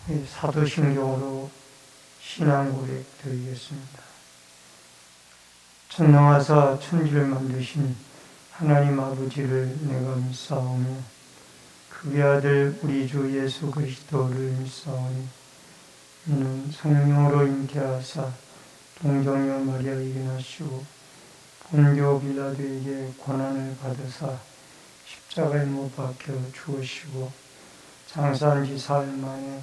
사도신경으로 신앙 고백 드리겠습니다. 전능하사 천지를 만드신 하나님 아버지를 내가 믿사오며 그의 아들 우리 주 예수 그리스도를 믿사오니 이는 성령으로 잉태하사 동정녀 마리아에게 나시고 본교 빌라도에게 고난을 받으사 십자가에 못 박혀 죽으시고 장사한 지 사흘 만에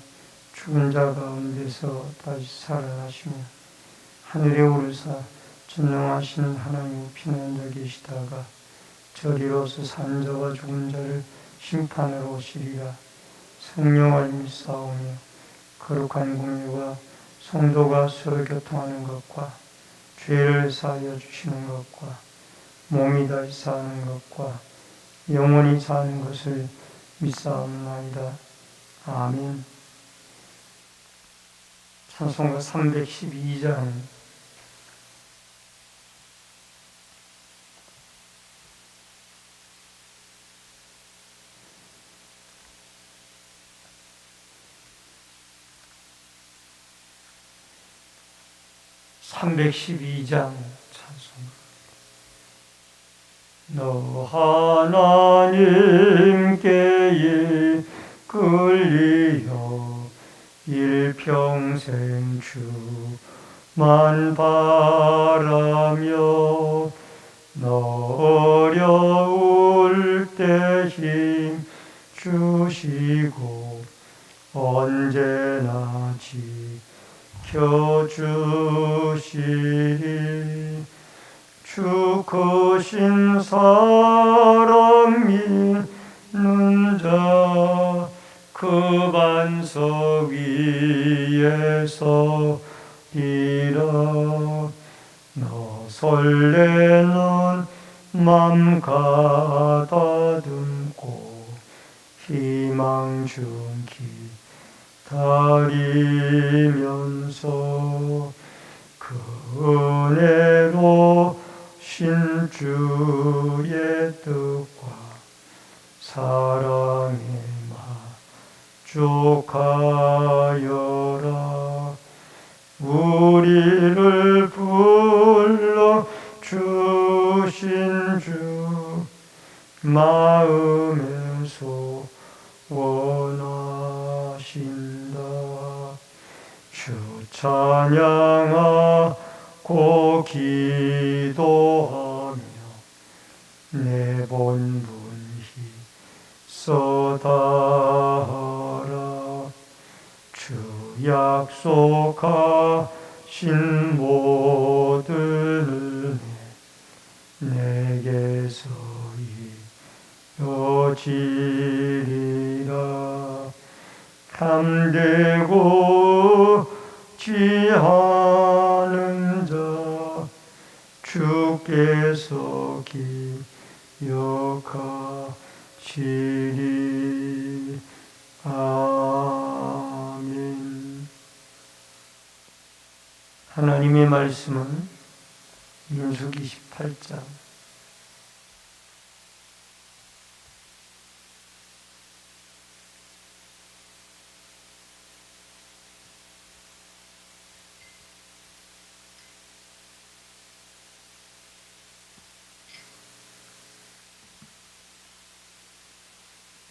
죽은 자 가운데서 다시 살아나시며 하늘에 오르사 전능하신 하나님 피난자 계시다가 저리로서 산 자와 죽은 자를 심판하러 오시리라. 성령을 믿사오며 거룩한 공예와 성도가 서로 교통하는 것과 죄를 사하여 주시는 것과 몸이 다시 사는 것과 영원히 사는 것을 믿사옵나이다. 아멘. 찬송가 312장 찬송. 너 하나님께 이끌리어 일평생 주만 바라며 너 어려울 때 힘 주시고 언제나 지켜주시리. 주 크신 사랑 믿는 자 그 반석 위에서 뛰라. 너 설레는 맘 가다듬고 희망 중 기다리면서 그 은혜로 신 주의 뜻과 사랑에 만족하여라. 우리를 불러 주신 주 마음에서 원하신다. 주 찬양하고 기도하며 내 본분히 써다하라. 주 약속하신 모든 은혜 내게서 이어지리라. 감되고 지하는 자 주께서 기억하시리. 아멘. 하나님의 말씀은 민수기 18장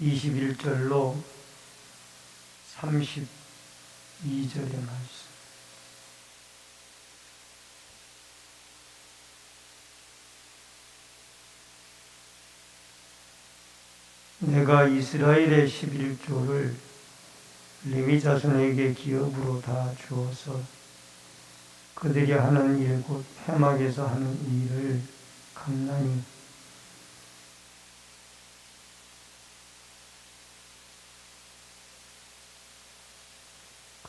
21절로 32절의 말씀. 내가 이스라엘의 11조를 레위 자손에게 기업으로 다 주어서 그들이 하는 일 곧 회막에서 하는 일을 강란히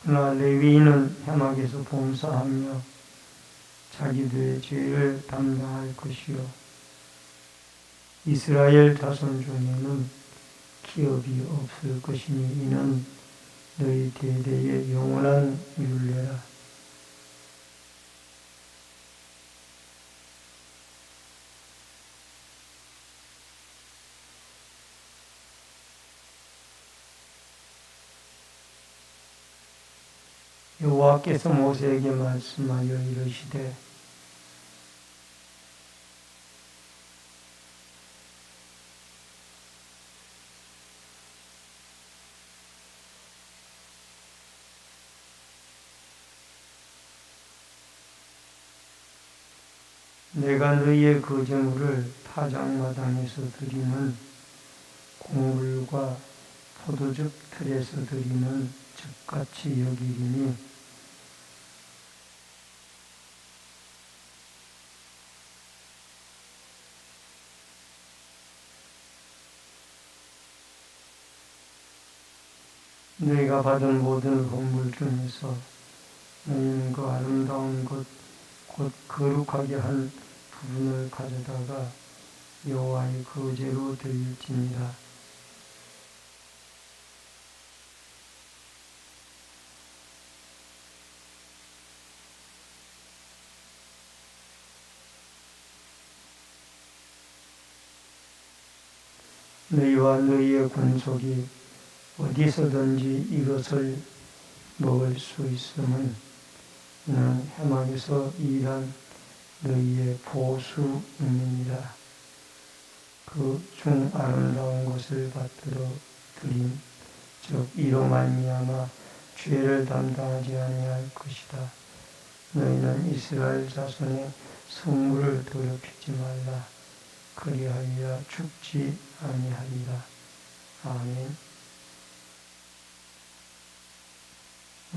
그러나 레위인은 회막에서 봉사하며 자기들의 죄를 담당할 것이요 이스라엘 자손 중에는 기업이 없을 것이니 이는 너희 대대의 영원한 율례라. 여호와께서 모세에게 말씀하여 이르시되 내가 너희의 거제물을 타작마당에서 드리는 곡물과 포도즙 틀에서 드리는 즙같이 여기리니 너희가 받은 모든 곡물 중에서 너희는 그 아름다운 것 곧 거룩하게 한 부분을 가져다가 여호와의 거제로 드릴지니라. 너희와 너희의 군속이 어디서든지 이것을 먹을 수 있음은 이는 해막에서 일한 너희의 보수임이니라. 그 중 아름다운 것을 받들어 드림 즉 이로 말미암아 죄를 담당하지 아니할 것이다. 너희는 이스라엘 자손의 성물을 더럽히지 말라. 그리하여야 죽지 아니하리라. 아멘.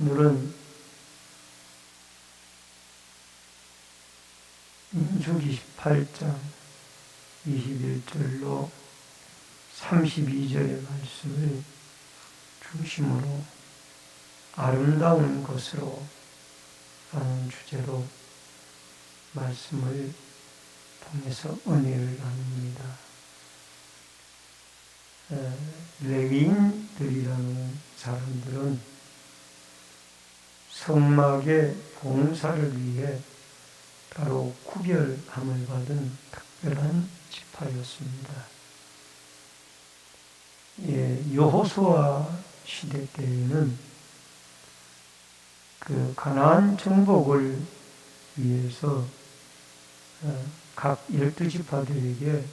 오늘은 민수기 18장 21절로 32절의 말씀을 중심으로 아름다운 것으로 라는 주제로 말씀을 통해서 은혜를 나눕니다. 레위인들이라는 사람들은 성막의 봉사를 위해 따로 구별함을 받은 특별한 지파였습니다. 여호수아 시대 때에는 그 가나안 정복을 위해서 각 12지파들에게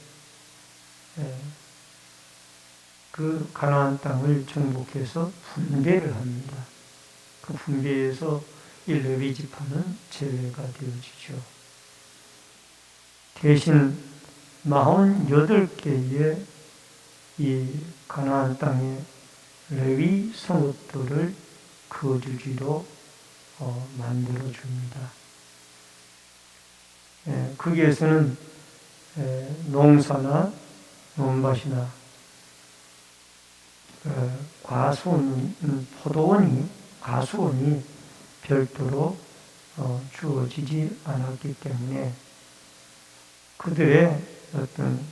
그 가나안 땅을 정복해서 분배를 합니다. 그 분배에서 이 레위 지파는 제외가 되어지죠. 대신 48개의 이 가나안 땅의 레위 성읍들을 거주지로 만들어 줍니다. 거기에서는 농사나 논밭이나 가수원이 별도로 주어지지 않았기 때문에 그들의 어떤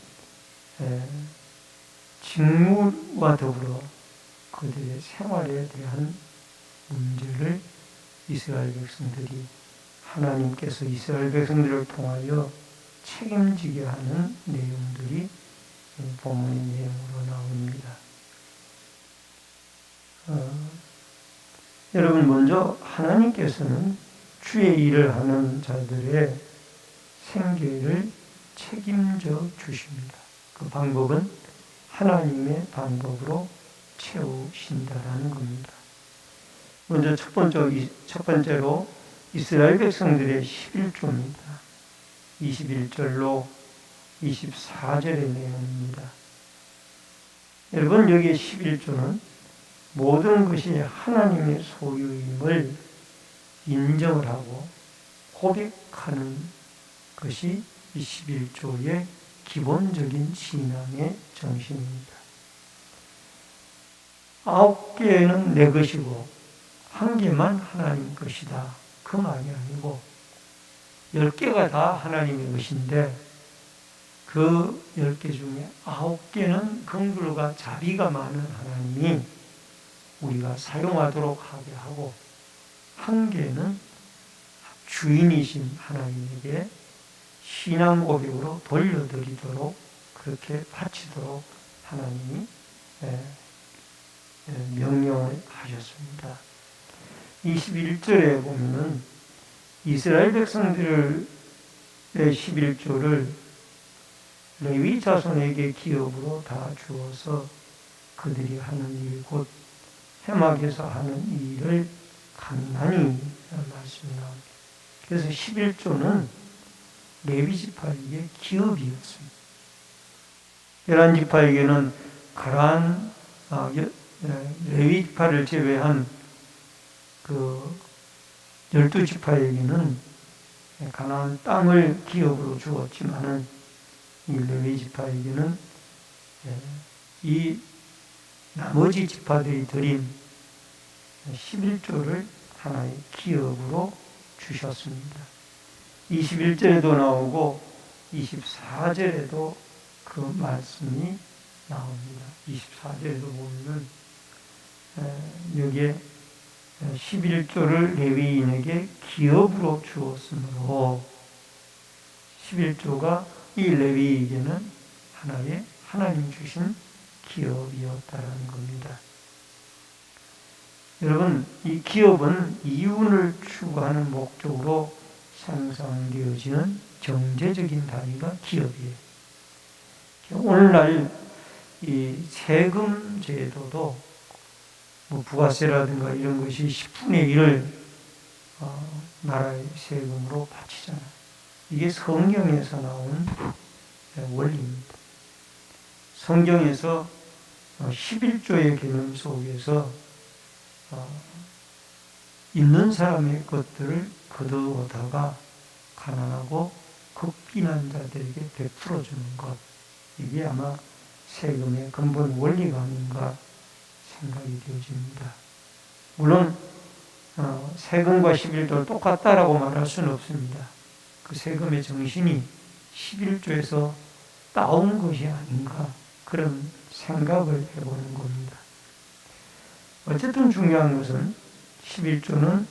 직무와 더불어 그들의 생활에 대한 문제를 이스라엘 백성들이 하나님께서 이스라엘 백성들을 통하여 책임지게 하는 내용들이 본문의 내용으로 나옵니다. 여러분, 먼저 하나님께서는 주의 일을 하는 자들의 생계를 책임져 주십니다. 그 방법은 하나님의 방법으로 채우신다라는 겁니다. 먼저 첫 번째로 이스라엘 백성들의 11조입니다. 21절로 24절의 내용입니다. 여러분, 여기 11조는 모든 것이 하나님의 소유임을 인정을 하고 고백하는 것이 이 11조의 기본적인 신앙의 정신입니다. 9개는 내 것이고 1개만 하나님 것이다. 그 말이 아니고 10개가 다 하나님의 것인데 그 10개 중에 9개는 긍휼과 자비가 많은 하나님이 우리가 사용하도록 하게 하고 1개는 주인이신 하나님에게 신앙 고백으로 돌려드리도록 그렇게 바치도록 하나님이 명령을 하셨습니다. 21절에 보면은 이스라엘 백성들의 11조를 레위 자손에게 기업으로 다 주어서 그들이 하는 일, 곧 회막에서 하는 일을 간단히 말씀이 나옵니다. 그래서 11조는 레위 지파에게 기업이었습니다. 11지파에게는 그러한 레위 지파를 제외한 그 12지파에게는 가나안 땅을 기업으로 주었지만은 이 레위 지파에게는 이 나머지 지파들이 드린 11조를 하나의 기업으로 주셨습니다. 21절에도 나오고 24절에도 그 말씀이 나옵니다. 24절에도 보면은 여기에 11조를 레위인에게 기업으로 주었으므로 11조가 이 레위에게는 하나의 하나님 주신 기업이었다라는 겁니다. 여러분, 이 기업은 이윤을 추구하는 목적으로 생산되어지는 경제적인 단위가 기업이에요. 오늘날 이 세금 제도도 뭐 부가세라든가 이런 것이 10분의 1을 나라의 세금으로 바치잖아요. 이게 성경에서 나온 원리입니다. 성경에서 11조의 개념 속에서 있는 사람의 것들을 거두어다가 가난하고 극빈한 자들에게 베풀어주는 것, 이게 아마 세금의 근본 원리가 아닌가 생각이 되어집니다. 물론 세금과 11조를 똑같다라고 말할 수는 없습니다. 그 세금의 정신이 11조에서 따온 것이 아닌가, 그런 생각을 해보는 겁니다. 어쨌든 중요한 것은 11조는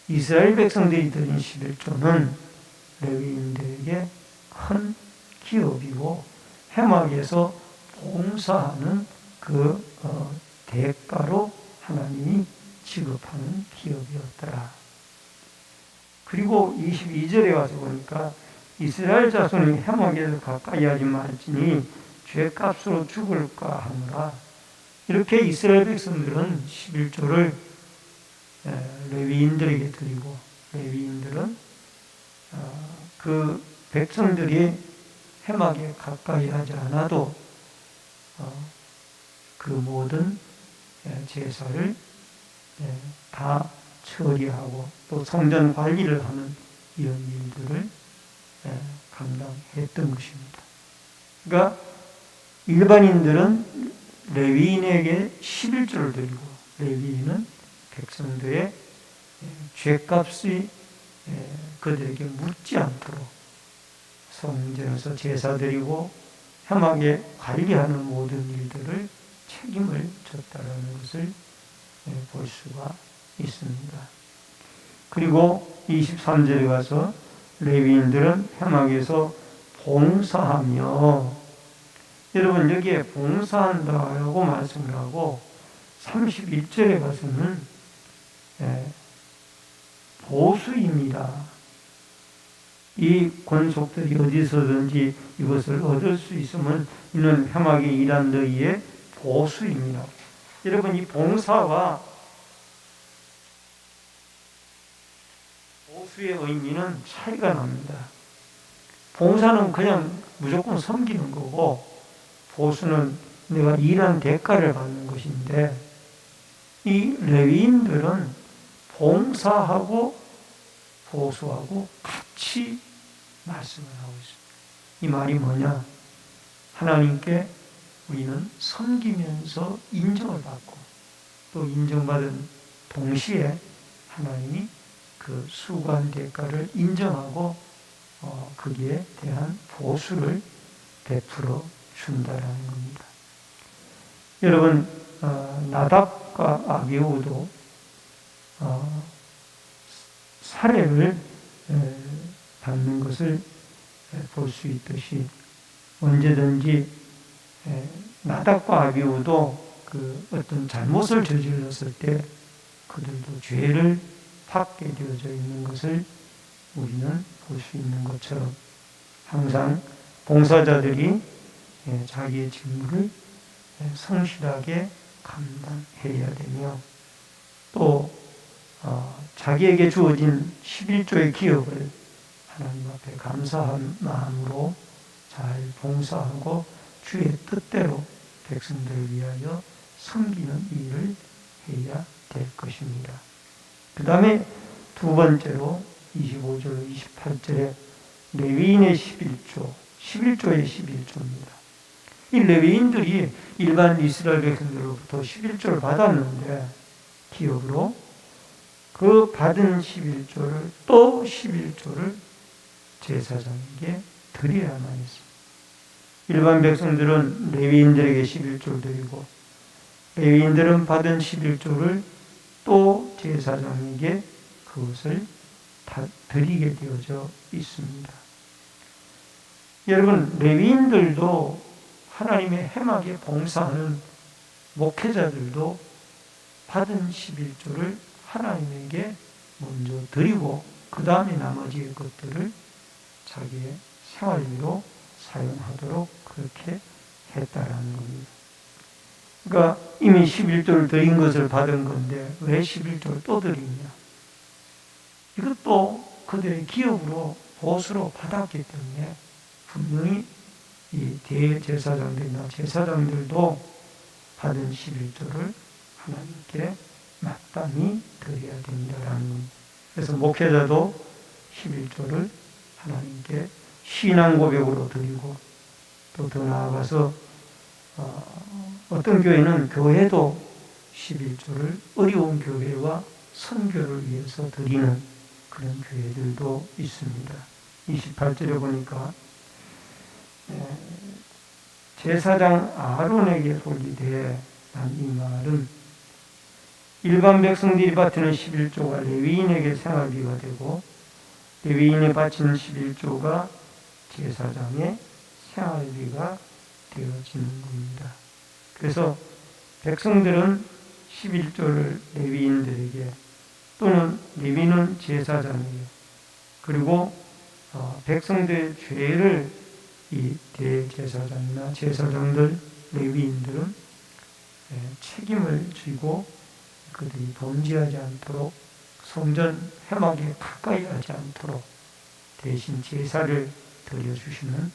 이스라엘 백성들이 드린 11조는 레위인들에게 큰 기업이고 회막에서 봉사하는 그 대가로 하나님이 지급하는 기업이었더라. 그리고 22절에 와서 보니까 이스라엘 자손이 회막에서 가까이 하지 말지니 죄값으로 죽을까 하노라. 이렇게 이스라엘 백성들은 11조를 레위인들에게 드리고, 레위인들은 그 백성들이 회막에 가까이 하지 않아도 그 모든 제사를 다 처리하고 또 성전 관리를 하는 이런 일들을 감당했던 것입니다. 그러니까 일반인들은 레위인에게 11조를 드리고, 레위인은 백성들의 죄값이 그들에게 묻지 않도록 성전에서 제사 드리고 회막에 관리하는 모든 일들을 책임을 졌다는 것을 볼 수가 있습니다. 그리고 23절에 가서 레위인들은 회막에서 봉사하며, 여러분 여기에 봉사한다고 말씀을 하고 31절에 가서는 보수입니다. 이 권속들이 어디서든지 이것을 얻을 수 있으면 이는 회막에 일한 너희의 보수입니다. 여러분 이 봉사와 보수의 의미는 차이가 납니다. 봉사는 그냥 무조건 섬기는 거고, 보수는 내가 일한 대가를 받는 것인데, 이 레위인들은 봉사하고 보수하고 같이 말씀을 하고 있습니다. 이 말이 뭐냐? 하나님께 우리는 섬기면서 인정을 받고 또 인정받은 동시에 하나님이 그 수고한 대가를 인정하고 거기에 대한 보수를 베풀어 준다라는 겁니다. 여러분, 나답과 아비후도 살해를 받는 것을 볼 수 있듯이 언제든지 나답과 아비후도 그 어떤 잘못을 저질렀을 때 그들도 죄를 받게 되어져 있는 것을 우리는 볼 수 있는 것처럼 항상 봉사자들이 자기의 직무를 성실하게 감당해야 되며 또 자기에게 주어진 11조의 기업을 하나님 앞에 감사한 마음으로 잘 봉사하고 주의 뜻대로 백성들을 위하여 섬기는 일을 해야 될 것입니다. 그 다음에 두 번째로 25절, 28절에 레위인의 11조, 11조의 11조입니다. 이 레위인들이 일반 이스라엘 백성들로부터 11조를 받았는데 기업으로 그 받은 11조를 또 11조를 제사장에게 드려야만 했습니다. 일반 백성들은 레위인들에게 11조를 드리고 레위인들은 받은 11조를 또 제사장에게 그것을 다 드리게 되어져 있습니다. 여러분, 레위인들도 하나님의 해막에 봉사하는 목회자들도 받은 11조를 하나님에게 먼저 드리고 그 다음에 나머지 것들을 자기의 생활비로 사용하도록 그렇게 했다라는 겁니다. 그러니까 이미 11조를 드린 것을 받은 건데 왜 11조를 또 드리냐? 이것도 그들의 기업으로 보수로 받았기 때문에 분명히 이 대제사장들이나 제사장들도 받은 11조를 하나님께 마땅히 드려야 된다라는 겁니다. 그래서 목회자도 11조를 하나님께 신앙 고백으로 드리고 또 더 나아가서 어떤 교회는 교회도 11조를 어려운 교회와 선교를 위해서 드리는 그런 교회들도 있습니다. 28절에 보니까 제사장 아론에게 돌리되 난 이 말은 일반 백성들이 바치는 11조가 레위인에게 생활비가 되고 레위인이 바치는 11조가 제사장의 생활비가 되어지는 겁니다. 그래서 백성들은 11조를 레위인들에게 또는 레위는 제사장에게 그리고 백성들의 죄를 이 대제사장이나 제사장들, 레위인들은 책임을 지고 그들이 범죄하지 않도록 성전 회막에 가까이 하지 않도록 대신 제사를 드려주시는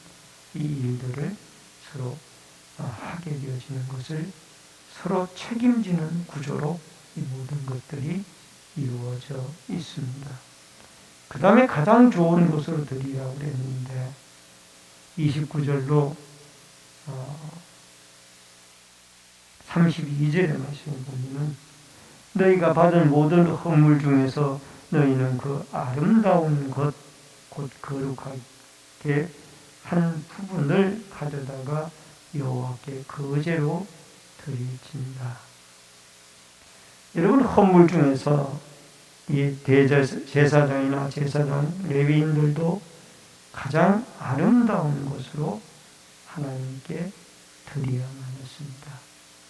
이 일들을 서로 하게 되어지는 것을 서로 책임지는 구조로 이 모든 것들이 이루어져 있습니다. 그 다음에 가장 좋은 것으로 드리라고 그랬는데 29절로 32절의 말씀을 보면 너희가 받은 모든 헌물 중에서 너희는 그 아름다운 것, 곧 거룩하게 한 부분을 가져다가 여호와께 거제로 드리진다. 여러분, 헌물 중에서 이 대제사장이나 제사장, 레위인들도 가장 아름다운 것으로 하나님께 드려야만 했습니다.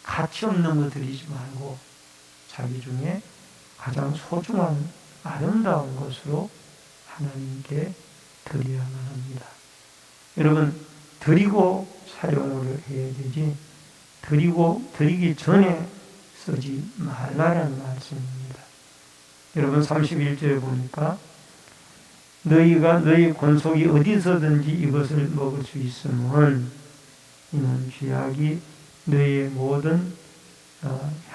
가치 없는 거 드리지 말고 자기 중에 가장 소중한 아름다운 것으로 하나님께 드려야만 합니다. 여러분, 드리고 사용을 해야 되지 드리기 전에 쓰지 말라는 말씀입니다. 여러분 31절에 보니까 너희가 너희 권속이 어디서든지 이것을 먹을 수 있으면 이는 죄악이 너희의 모든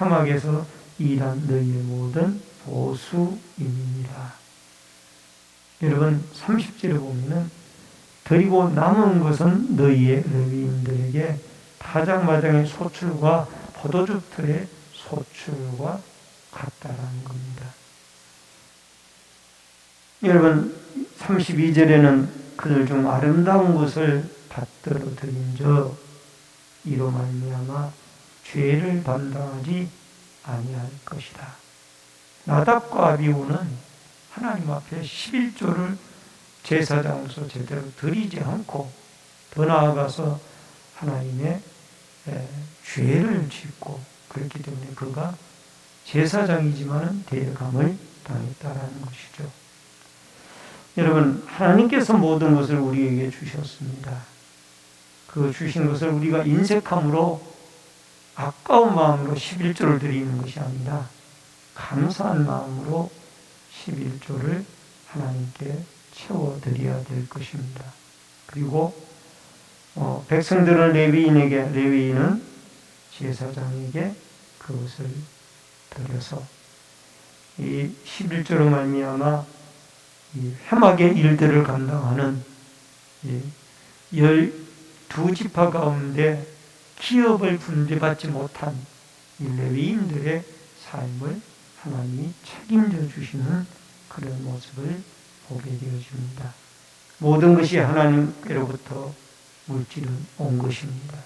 회막에서 일한 너희의 모든 보수임이니라. 여러분 30절에 보면은 드리고 남은 것은 너희의 레위인들에게 타작마당의 소출과 포도주 틀의 소출과 같다라는 겁니다. 여러분 32절에는 그들 중 아름다운 것을 받들어 드린저 이로 말미암아 죄를 담당하지 아니할 것이다. 나답과 아비후는 하나님 앞에 11조를 제사장으로서 제대로 드리지 않고 더 나아가서 하나님의 죄를 짓고 그렇기 때문에 그가 제사장이지만 대감을 당했다라는 것이죠. 여러분, 하나님께서 모든 것을 우리에게 주셨습니다. 그 주신 것을 우리가 인색함으로 아까운 마음으로 11조를 드리는 것이 아니라 감사한 마음으로 11조를 하나님께 채워드려야 될 것입니다. 그리고 백성들은 레위인은 제사장에게 그것을 드려서 이 11조로 말미암아 이 회막의 일들을 감당하는 12지파 가운데 기업을 분배받지 못한 이 레위인들의 삶을 하나님이 책임져 주시는 그런 모습을 보게 되어집니다. 모든 것이 하나님께로부터 물질은 온 것입니다.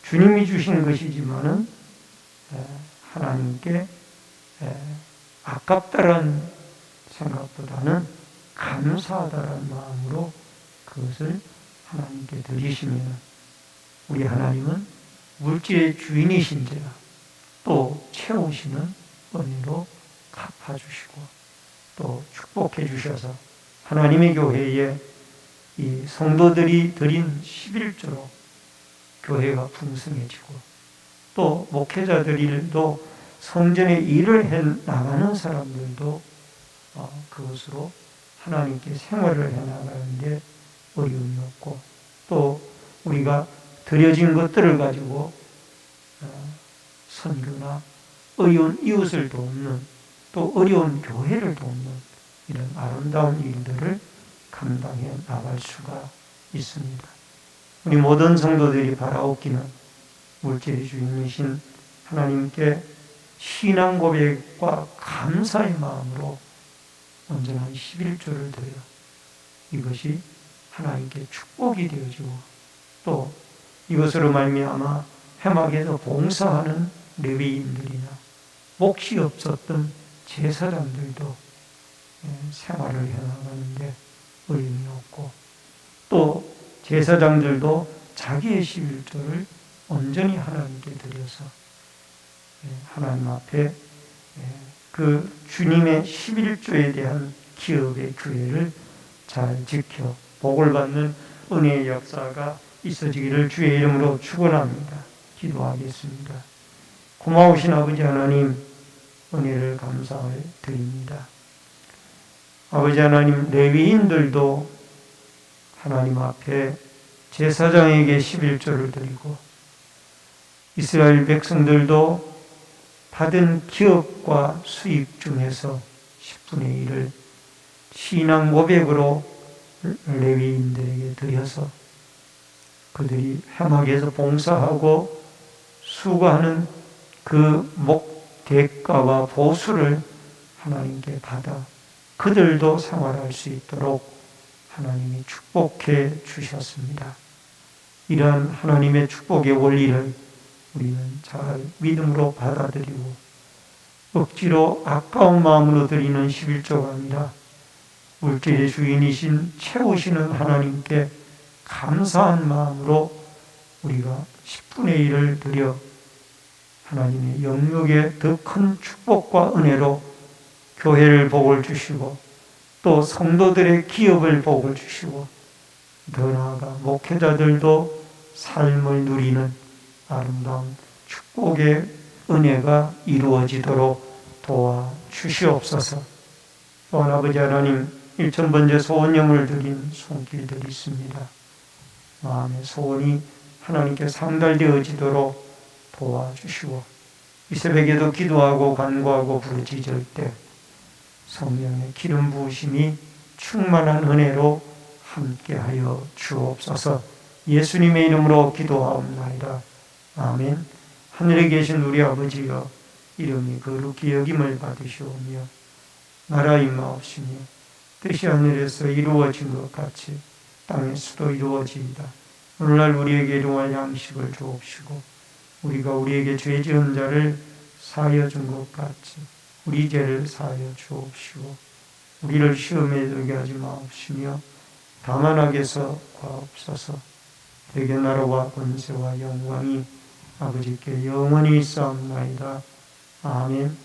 주님이 주신 것이지만은 하나님께 아깝다라는 생각보다는 감사하다라는 마음으로 그것을 하나님께 드리시면 우리 하나님은 물질의 주인이신지라 또 채우시는 은혜로 갚아주시고 또 축복해 주셔서 하나님의 교회에 이 성도들이 드린 11조로 교회가 풍성해지고 또 목회자들도 성전에 일을 해 나가는 사람들도 그것으로 하나님께 생활을 해 나가는데 어려움이 없고 또 우리가 드려진 것들을 가지고 선교나 어려운 이웃을 돕는 또 어려운 교회를 돕는 이런 아름다운 일들을 감당해 나갈 수가 있습니다. 우리 모든 성도들이 바라옵기는 물질의 주인이신 하나님께 신앙 고백과 감사의 마음으로 온전한 11조를 드려 이것이 하나님께 축복이 되어지고 또 이것으로 말미암아 회막에서 봉사하는 레위인들이나 몫이 없었던 제사장들도 생활을 해나가는데 어려움이 없고 또 제사장들도 자기의 11조를 온전히 하나님께 드려서 하나님 앞에 그 주님의 11조에 대한 기업의 규례를 잘 지켜 복을 받는 은혜의 역사가 있어지기를 주의 이름으로 축원합니다. 기도하겠습니다. 고마우신 아버지 하나님 은혜를 감사를 드립니다. 아버지 하나님 레위인들도 하나님 앞에 제사장에게 11조를 드리고 이스라엘 백성들도 받은 기업과 수입 중에서 10분의 1을 신앙 고백으로 레위인들에게 드려서 그들이 회막에서 봉사하고 수고하는 그 대가와 보수를 하나님께 받아 그들도 생활할 수 있도록 하나님이 축복해 주셨습니다. 이러한 하나님의 축복의 원리를 우리는 잘 믿음으로 받아들이고 억지로 아까운 마음으로 드리는 11조가 아니라 물질의 주인이신 채우시는 하나님께 감사한 마음으로 우리가 10분의 1을 드려 하나님의 영역에 더 큰 축복과 은혜로 교회를 복을 주시고 또 성도들의 기업을 복을 주시고 더 나아가 목회자들도 삶을 누리는 아름다운 축복의 은혜가 이루어지도록 도와주시옵소서. 또한 아버지 하나님 1,000번째 소원염을 드린 손길들이 있습니다. 마음의 소원이 하나님께 상달되어지도록 도와주시고 이 새벽에도 기도하고 간구하고 부르짖을 때 성령의 기름 부으심이 충만한 은혜로 함께하여 주옵소서. 예수님의 이름으로 기도하옵나이다. 아멘. 하늘에 계신 우리 아버지여 이름이 거룩히 여김을 받으시오며 나라 임하옵시며 뜻이 하늘에서 이루어진 것 같이 땅에서도 이루어지이다. 오늘날 우리에게 일용할 양식을 주옵시고 우리가 우리에게 죄 지은 자를 사하여 준 것 같이 우리 죄를 사하여 주옵시고 우리를 시험에 들게 하지 마옵시며 다만 악에서 구하옵소서. 대개 나라와 권세와 영광이 아버지께 영원히 있사옵나이다. 아멘.